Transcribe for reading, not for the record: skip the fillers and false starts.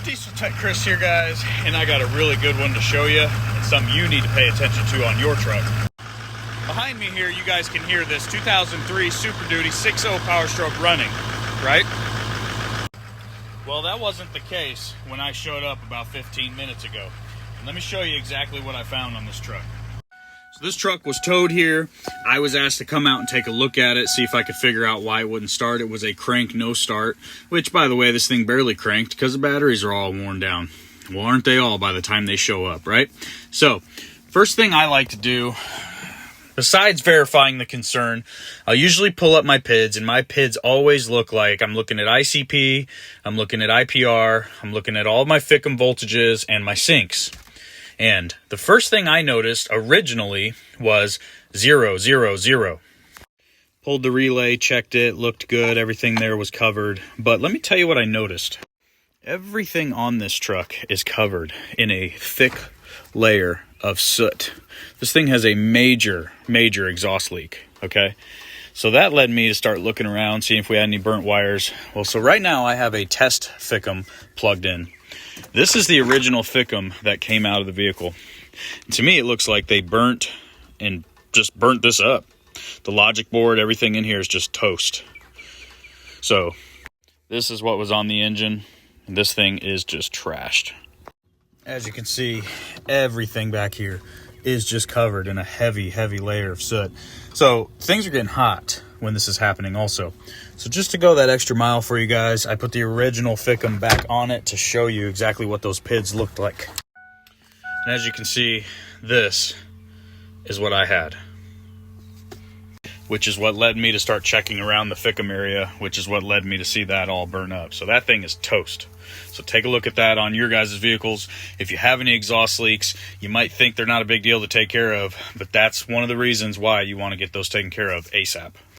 Diesel Tech Chris here, guys, and I got a really good one to show you. It's something you need to pay attention to on your truck. Behind me here, you guys can hear this 2003 Super Duty 6.0 Power Stroke running, right? Well, that wasn't the case when I showed up about 15 minutes ago. And let me show you exactly what I found on this truck. So this truck was towed here. I was asked to come out and take a look at it, see if I could figure out why it wouldn't start. It was a crank no start, which, by the way, this thing barely cranked because the batteries are all worn down. Well, aren't they all by the time they show up, right? So first thing I like to do, besides verifying the concern, I'll usually pull up my PIDs, and my PIDs always look like I'm looking at ICP, I'm looking at IPR, I'm looking at all my FICM voltages and my sinks. And the first thing I noticed originally was 0, 0, 0. Pulled the relay, checked it, looked good, everything there was covered. But let me tell you what I noticed. Everything on this truck is covered in a thick layer of soot. This thing has a major exhaust leak, okay? So that led me to start looking around, seeing if we had any burnt wires. Well, so right now I have a test FICM plugged in. This is the original FICM that came out of the vehicle. And to me, it looks like they burnt this up. The logic board, everything in here is just toast. So this is what was on the engine. And this thing is just trashed. As you can see, everything back here is just covered in a heavy layer of soot. So things are getting hot when this is happening also. So just to go that extra mile for you guys, I put the original FICM back on it to show you exactly what those PIDs looked like. And as you can see, this is what I had, which is what led me to start checking around the FICM area, which is what led me to see that all burn up. So that thing is toast. So take a look at that on your guys' vehicles. If you have any exhaust leaks, you might think they're not a big deal to take care of, but that's one of the reasons why you want to get those taken care of ASAP.